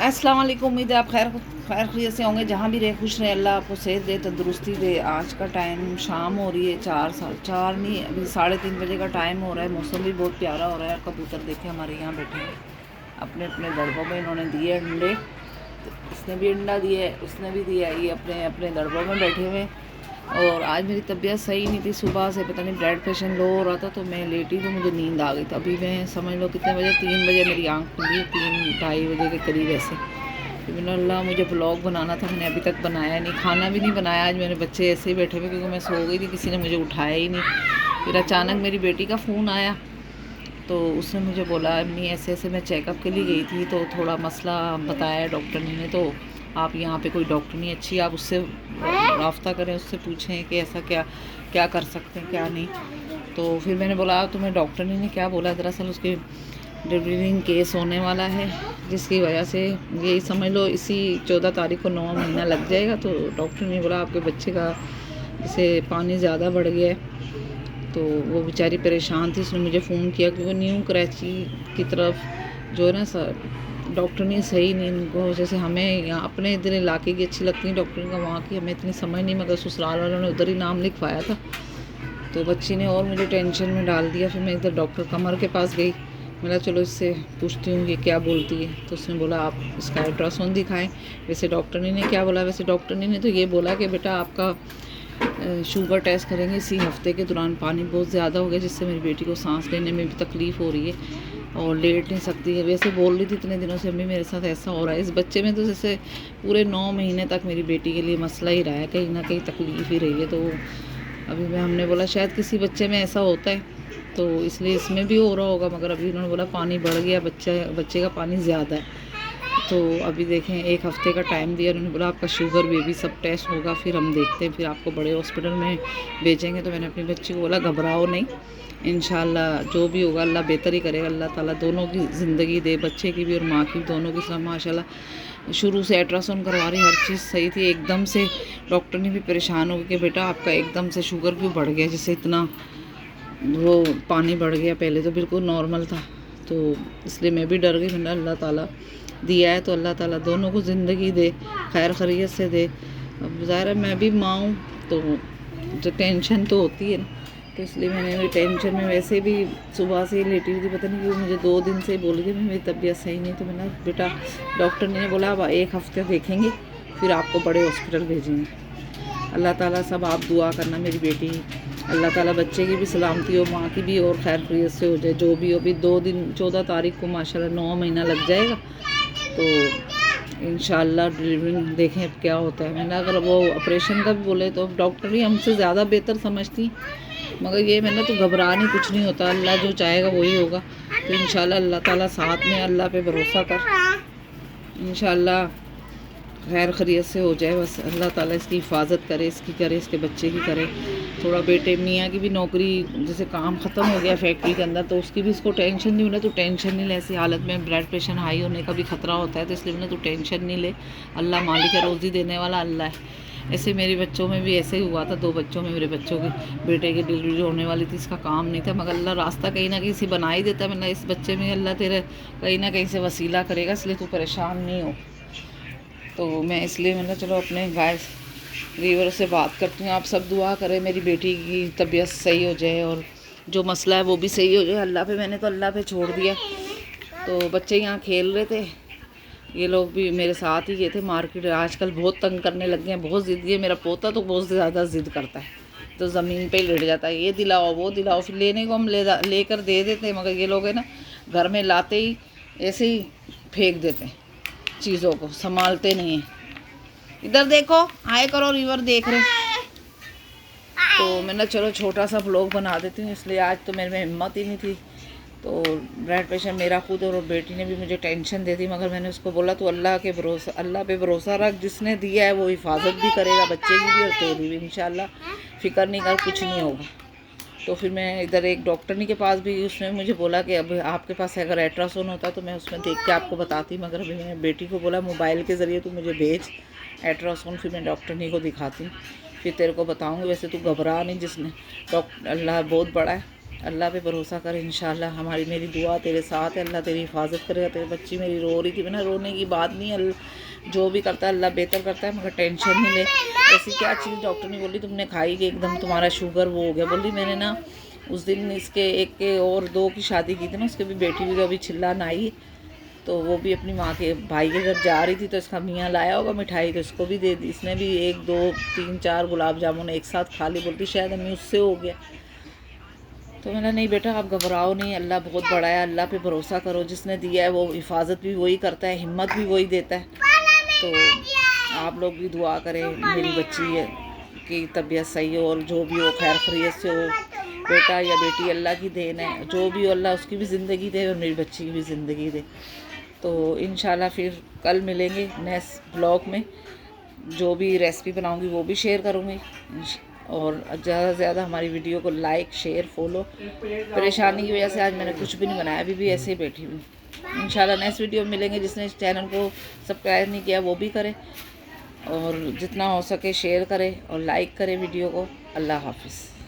अस्सलाम वालेकुम। उम्मीद है आप खैर खैर खैरियत से होंगे। जहाँ भी रहे खुश रहे, अल्लाह आपको सेहत दे, तंदुरुस्ती दे। आज का टाइम शाम हो रही है, चार नहीं, अभी 3:30 बजे का टाइम हो रहा है। मौसम भी बहुत प्यारा हो रहा है। कबूतर देखे हमारे यहाँ बैठे हैं अपने अपने दड़बों में। इन्होंने दिए अंडे, तो इसने भी अंडा दिया है, उसने भी दिया है। ये अपने अपने दड़बों में बैठे हुए। और आज मेरी तबीयत सही नहीं थी, सुबह से पता नहीं ब्लड प्रेशर लो हो रहा था, तो मैं लेटी तो मुझे नींद आ गई। तो अभी मैं समझ लो कितने बजे, 3 बजे मेरी आँख खुली, 3-2:30 बजे के करीब ऐसे। तो मैंने अल्लाह, मुझे ब्लॉग बनाना था, मैंने अभी तक बनाया नहीं, खाना भी नहीं बनाया। आज मेरे बच्चे ऐसे ही बैठे हुए क्योंकि मैं सो गई थी, किसी ने मुझे उठाया ही नहीं। फिर अचानक मेरी बेटी का फ़ोन आया, तो उसने मुझे बोला अम्मी ऐसे ऐसे मैं चेकअप के लिए गई थी, तो थोड़ा मसला बताया डॉक्टर ने, तो आप यहाँ पे कोई डॉक्टर नहीं अच्छी, आप उससे राब्ता करें, उससे पूछें कि ऐसा क्या क्या कर सकते हैं क्या नहीं। तो फिर मैंने बोला तुम्हें डॉक्टर ने क्या बोला। दरअसल उसके डिलीवरिंग केस होने वाला है, जिसकी वजह से यही समझ लो इसी 14 तारीख को 9 महीना लग जाएगा। तो डॉक्टर ने बोला आपके बच्चे का जैसे पानी ज़्यादा बढ़ गया है। तो वो बेचारी परेशान थी, उसने मुझे फ़ोन किया क्योंकि न्यू कराची की तरफ जो है ना सर, डॉक्टर नहीं सही नहीं इनको। जैसे हमें यहाँ अपने इधर इलाके की अच्छी लगती है डॉक्टर का, वहाँ की हमें इतनी समझ नहीं, मगर ससुराल वालों ने उधर ही नाम लिखवाया था। तो बच्ची ने और मुझे टेंशन में डाल दिया। फिर मैं इधर डॉक्टर कमर के पास गई, मैंने चलो इससे पूछती हूँ कि क्या बोलती है। तो उसने बोला आप इसका अल्ट्रासाउंड दिखाएं। वैसे डॉक्टर ने क्या बोला, वैसे डॉक्टर ने तो ये बोला कि बेटा आपका शुगर टेस्ट करेंगे इसी हफ्ते के दौरान। पानी बहुत ज़्यादा हो गया जिससे मेरी बेटी को सांस लेने में भी तकलीफ़ हो रही है और लेट नहीं सकती है। वैसे बोल रही थी इतने दिनों से अम्मी मेरे साथ ऐसा हो रहा है। इस बच्चे में तो जैसे पूरे 9 महीने तक मेरी बेटी के लिए मसला ही रहा है, कहीं ना कहीं तकलीफ़ ही रही है। तो अभी मैं हमने बोला शायद किसी बच्चे में ऐसा होता है, तो इसलिए इसमें भी हो रहा होगा। मगर अभी उन्होंने बोला पानी बढ़ गया, बच्चे का पानी ज़्यादा है। तो अभी देखें 1 हफ़्ते का टाइम दिया उन्होंने, बोला आपका शुगर बेबी सब टेस्ट होगा, फिर हम देखते हैं, फिर आपको बड़े हॉस्पिटल में भेजेंगे। तो मैंने अपनी बच्ची को बोला घबराओ नहीं, इंशाल्लाह जो भी होगा अल्लाह बेहतर ही करेगा। अल्लाह ताला दोनों की ज़िंदगी दे, बच्चे की भी और माँ की, दोनों की। सब माशाल्लाह शुरू से अल्ट्रासाउंड करवा रही, हर चीज़ सही थी। एकदम से डॉक्टर ने भी परेशान हो गया कि बेटा आपका एकदम से शुगर क्यों बढ़ गया, जिससे इतना वो पानी बढ़ गया, पहले तो बिल्कुल नॉर्मल था। तो इसलिए मैं भी डर गई। मैंने अल्लाह ताला दिया है तो अल्लाह ताला दोनों को ज़िंदगी दे, खैर खैरियत से दे। अब ज़ाहिर है मैं भी माँ हूँ, तो जो टेंशन तो होती है ना, तो इसलिए मैंने भी टेंशन में वैसे भी सुबह से ही लेटी हुई थी। पता नहीं क्यों मुझे 2 दिन से बोल रही थी मेरी तबीयत सही नहीं। तो मैंने बेटा डॉक्टर ने बोला अब 1 हफ़्ते देखेंगे, फिर आपको बड़े हॉस्पिटल भेजेंगे। अल्लाह ताला सब आप दुआ करना मेरी बेटी, अल्लाह ताला बच्चे की भी सलामती हो, माँ की भी, और खैर खैरियत से हो जाए जो भी हो। अभी 2 दिन 14 तारीख को माशाल्लाह 9 महीना लग जाएगा, तो इंशाल्लाह डिलीवरी देखें अब क्या होता है। मैंने अगर वो ऑपरेशन का भी बोले तो डॉक्टर ही हमसे ज़्यादा बेहतर समझती, मगर ये मैंने तो घबरा नहीं, कुछ नहीं होता, अल्लाह जो चाहेगा वही होगा। तो इंशाल्लाह अल्लाह ताला साथ में, अल्लाह पे भरोसा कर, इंशाल्लाह खैर खैरियत से हो जाए। बस अल्लाह ताला इसकी हिफाजत करे, इसकी करे, इसके बच्चे की करे। थोड़ा बेटे मियाँ की भी नौकरी, जैसे काम ख़त्म हो गया फैक्ट्री के अंदर, तो उसकी भी इसको टेंशन नहीं मिले। तो टेंशन नहीं ले, ऐसी हालत में ब्लड प्रेशर हाई होने का भी ख़तरा होता है, तो इसलिए मैंने तो टेंशन नहीं ले। अल्लाह मालिक है, रोज़ी देने वाला अल्लाह है। ऐसे मेरे बच्चों में भी ऐसे ही हुआ था, 2 बच्चों में, मेरे बच्चों की बेटे की डिलीवरी होने वाली थी, इसका काम नहीं था, मगर अल्लाह रास्ता कहीं ना कहीं से बना ही देता है। मतलब इस बच्चे में अल्लाह तेरे कहीं ना कहीं से वसीला करेगा, इसलिए तू परेशान नहीं हो। तो मैं इसलिए मैंने चलो अपने गाय रीवर से बात करती हूँ। आप सब दुआ करें मेरी बेटी की तबीयत सही हो जाए और जो मसला है वो भी सही हो जाए। अल्लाह पे, मैंने तो अल्लाह पे छोड़ दिया। तो बच्चे यहाँ खेल रहे थे, ये लोग भी मेरे साथ ही गए थे मार्केट। आजकल बहुत तंग करने लग गए हैं, बहुत ज़िद्दी है। मेरा पोता तो बहुत ज़्यादा ज़िद करता है, तो ज़मीन पे लेट जाता है, ये दिलाओ वो दिलाओ। फिर लेने को हम लेकर दे देते हैं, मगर ये लोग है ना घर में लाते ही ऐसे ही फेंक देते हैं, चीज़ों को संभालते नहीं हैं। इधर देखो, आए करो, रिवर देख रहे। तो मैंने चलो छोटा सा व्लॉग बना देती हूँ, इसलिए आज तो मेरे में हिम्मत ही नहीं थी। तो ब्लड प्रेशर मेरा खुद, और बेटी ने भी मुझे टेंशन दे दी, मगर मैंने उसको बोला तो अल्लाह के भरोसा, अल्लाह पे भरोसा रख, जिसने दिया है वो हिफाजत भी करेगा, बच्चे की भी और तेरी भी। इंशाल्लाह फ़िक्र नहीं कर, कुछ नहीं होगा। तो फिर मैं इधर एक डॉक्टरनी के पास भी, उसने मुझे बोला कि अब आपके पास अगर अल्ट्रासाउंड होता तो मैं उसमें देख के आपको बताती, मगर अभी मैंने बेटी को बोला मोबाइल के ज़रिए तू मुझे भेज अल्ट्रासाउंड, फिर मैं डॉक्टरनी को दिखाती हूँ, फिर तेरे को बताऊँगी। वैसे तू घबरा नहीं, जिसने डॉक्टर, अल्लाह बहुत बड़ा है, अल्लाह पे भरोसा कर, इंशाल्लाह हमारी मेरी दुआ तेरे साथ है, अल्लाह तेरी हिफाजत करेगा। तेरी बच्ची मेरी रो रही थी, मैंने रोने की बात नहीं है, जो भी करता है अल्लाह बेहतर करता है, मगर टेंशन नहीं ले। ऐसी क्या चीज़ डॉक्टर ने बोली तुमने खाई कि एकदम तुम्हारा शुगर वो हो गया। बोली मैंने ना उस दिन इसके एक के और दो की शादी की थी ना, उसके भी बेटी भी तो अभी चिल्लान आई, तो वो भी अपनी माँ के भाई के घर जा रही थी, तो इसका मियाँ लाया होगा मिठाई, तो इसको भी दे दी। इसने भी 1 2 3 4 गुलाब जामुन एक साथ खा ली। बोलती शायद अम्मी उससे हो गया। तो मैंने नहीं बेटा आप घबराओ नहीं, अल्लाह बहुत बड़ा है, अल्लाह पे भरोसा करो। जिसने दिया है वो हिफाजत भी वही करता है, हिम्मत भी वही देता है। तो आप लोग भी दुआ करें मेरी बच्ची की तबीयत सही हो और जो भी हो खैर खैरियत से हो। बेटा या बेटी अल्लाह की देन है, जो भी हो अल्लाह उसकी भी ज़िंदगी दे और मेरी बच्ची की भी ज़िंदगी दे। तो इंशाल्लाह फिर कल मिलेंगे नेक्स्ट ब्लॉग में, जो भी रेसिपी बनाऊंगी वो भी शेयर करूंगी। और ज़्यादा से ज़्यादा हमारी वीडियो को लाइक शेयर फॉलो। परेशानी की वजह से आज मैंने कुछ भी नहीं बनाया, अभी भी ऐसे ही बैठी हुई। इंशाल्लाह नेक्स्ट वीडियो में मिलेंगे। जिसने इस चैनल को सब्सक्राइब नहीं किया वो भी करे, और जितना हो सके शेयर करें और लाइक करें वीडियो को। अल्लाह हाफिज़।